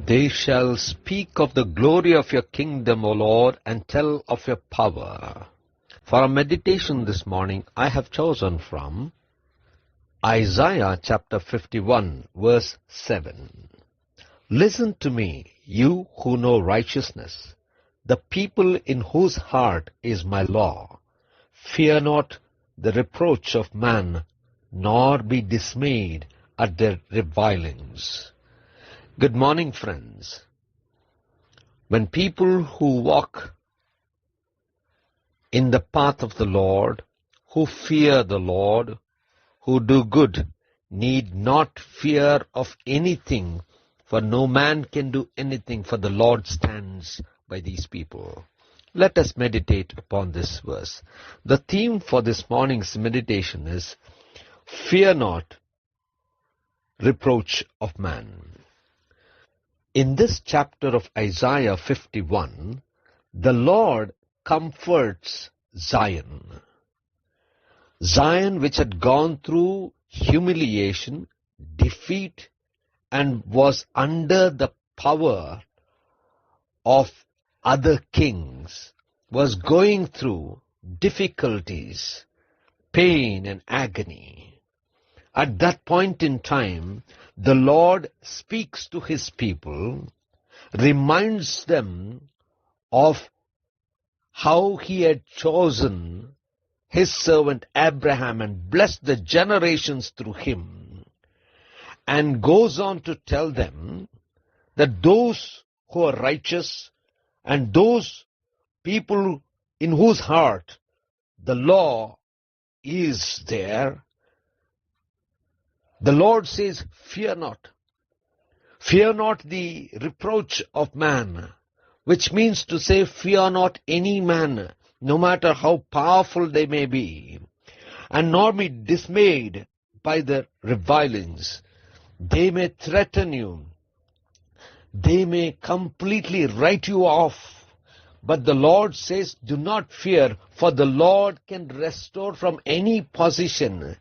They shall speak of the glory of your kingdom, O Lord, and tell of your power. For our meditation this morning, I have chosen from Isaiah chapter 51, verse 7. Listen to me, you who know righteousness, the people in whose heart is my law. Fear not the reproach of man, nor be dismayed at their revilings. Good morning, friends. When people who walk in the path of the Lord, who fear the Lord, who do good, need not fear of anything, for no man can do anything, for the Lord stands by these people. Let us meditate upon this verse. The theme for this morning's meditation is, Fear not reproach of man. In this chapter of Isaiah 51, the Lord comforts Zion. Zion, which had gone through humiliation, defeat, and was under the power of other kings, was going through difficulties, pain, and agony. At that point in time, the Lord speaks to his people, reminds them of how he had chosen his servant Abraham and blessed the generations through him, and goes on to tell them that those who are righteous and those people in whose heart the law is there, the Lord says, fear not. Fear not the reproach of man, which means to say, fear not any man, no matter how powerful they may be, and nor be dismayed by the revilings. They may threaten you. They may completely write you off. But the Lord says, do not fear, for the Lord can restore from any position.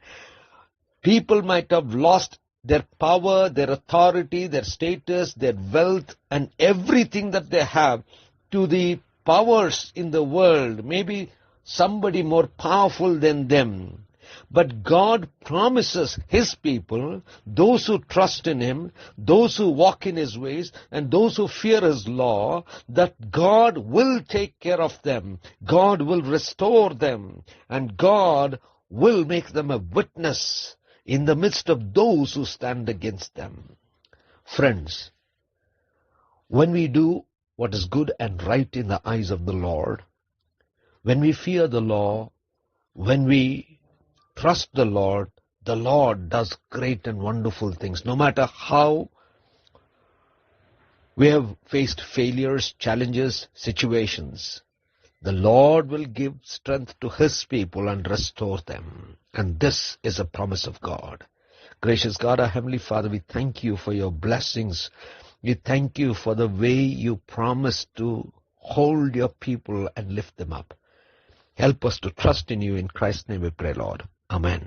People might have lost their power, their authority, their status, their wealth, and everything that they have to the powers in the world, maybe somebody more powerful than them. But God promises his people, those who trust in him, those who walk in his ways, and those who fear his law, that God will take care of them. God will restore them, and God will make them a witness in the midst of those who stand against them. Friends, when we do what is good and right in the eyes of the Lord, when we fear the law, when we trust the Lord does great and wonderful things. No matter how we have faced failures, challenges, situations, the Lord will give strength to his people and restore them. And this is a promise of God. Gracious God, our Heavenly Father, we thank you for your blessings. We thank you for the way you promise to hold your people and lift them up. Help us to trust in you. In Christ's name we pray, Lord. Amen.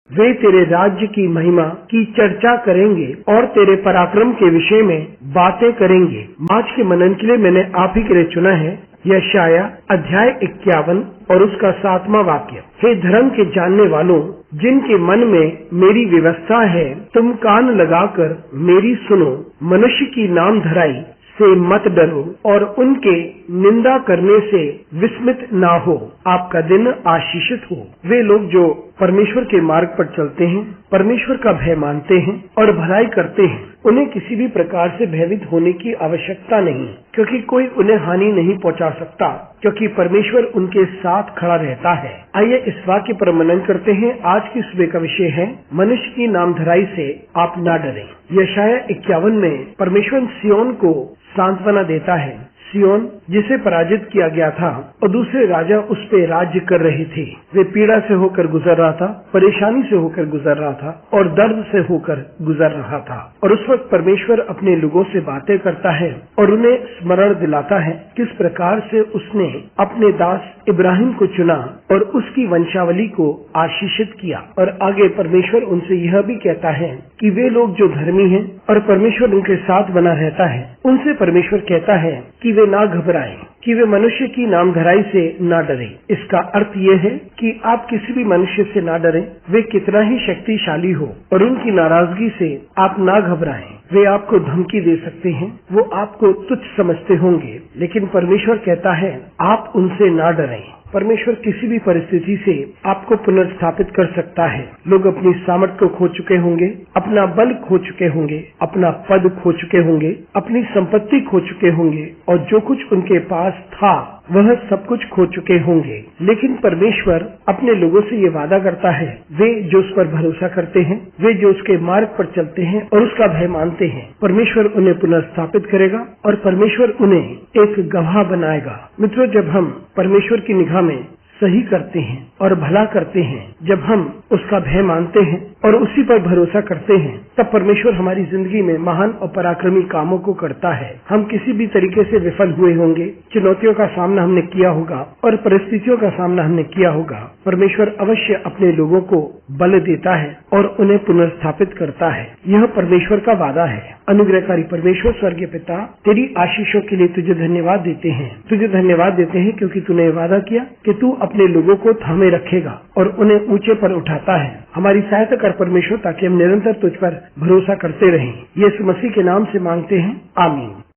वे तेरे राज्य की महिमा की चर्चा करेंगे और तेरे पराक्रम के विषय में बातें करेंगे। आज के मनन के लिए मैंने आप ही के लिए चुना है यशाया अध्याय 51 और उसका 7वां वाक्य। हे धर्म के जानने वालों, जिनके मन में मेरी व्यवस्था है, तुम कान लगाकर मेरी सुनो। मनुष्य की नाम धराई से मत डरो और उनके निंदा करने से विस्मित ना हो। आपका दिन आशीषित हो। वे लोग जो परमेश्वर के मार्ग पर चलते हैं, परमेश्वर का भय मानते हैं और भलाई करते हैं, उन्हें किसी भी प्रकार से भयभीत होने की आवश्यकता नहीं, क्योंकि कोई उन्हें हानि नहीं पहुंचा सकता, क्योंकि परमेश्वर उनके साथ खड़ा रहता है। आइए इस वाक्य पर मनन करते हैं। आज की सुबह का विषय है, मनुष्य की नामधराई से आप ना डरें। यशाया 51 में परमेश्वर सियोन को सांत्वना देता है। सियोन जिसे पराजित किया गया था और दूसरे राजा उस पे राज्य कर रहे थे। वे पीड़ा से होकर गुजर रहा था, परेशानी से होकर गुजर रहा था और दर्द से होकर गुजर रहा था। और उस वक्त परमेश्वर अपने लोगों से बातें करता है और उन्हें स्मरण दिलाता है किस प्रकार से उसने अपने दास इब्राहिम को चुना और उसकी वंशावली को आशीषित किया। और आगे परमेश्वर उनसे यह भी कहता है कि वे लोग जो धर्मी हैं और परमेश्वर उनके साथ बना रहता है। उनसे परमेश्वर कहता है कि वे ना घबराएं, कि वे मनुष्य की नामधराई से ना डरें। इसका अर्थ ये है कि आप किसी भी मनुष्य से ना डरें, वे कितना ही शक्तिशाली हो, और उनकी नाराजगी से आप ना घबराएं। वे आपको धमकी दे सकते हैं, वो आपको तुच्छ समझते होंगे, लेकिन परमेश्वर कहता है आप उनसे ना डरें। परमेश्वर किसी भी परिस्थिति से आपको पुनर्स्थापित कर सकता है। लोग अपनी सामर्थ को खो चुके होंगे, अपना बल खो चुके होंगे, अपना पद खो चुके होंगे, अपनी संपत्ति खो चुके होंगे, और जो कुछ उनके पास था वह सब कुछ खो चुके होंगे। लेकिन परमेश्वर अपने लोगों से ये वादा करता है, वे जो उस पर भरोसा करते हैं, वे जो उसके मार्ग पर चलते हैं और उसका भय मानते हैं, परमेश्वर उन्हें पुनर्स्थापित करेगा और परमेश्वर उन्हें एक गवाह बनाएगा। मित्रों, जब हम परमेश्वर की निगाह में सही करते हैं और भला करते हैं, जब हम उसका भय मानते हैं और उसी पर भरोसा करते हैं, तब परमेश्वर हमारी जिंदगी में महान और पराक्रमी कामों को करता है। हम किसी भी तरीके से विफल हुए होंगे, चुनौतियों का सामना हमने किया होगा और परिस्थितियों का सामना हमने किया होगा, परमेश्वर अवश्य अपने लोगों को बल देता है और उन्हें पुनर्स्थापित करता है। यह परमेश्वर का वादा है। अनुग्रहकारी परमेश्वर स्वर्गीय पिता, तेरी आशीषों के लिए तुझे धन्यवाद देते हैं। तुझे धन्यवाद देते हैं क्योंकि तूने वादा किया कि तू अपने लोगों को थामे रखेगा और उन्हें ऊंचे पर उठाता है। हमारी सहायता कर परमेश्वर, ताकि हम निरंतर तुझ पर भरोसा करते रहें। यीशु मसीह के नाम से मांगते हैं, आमीन।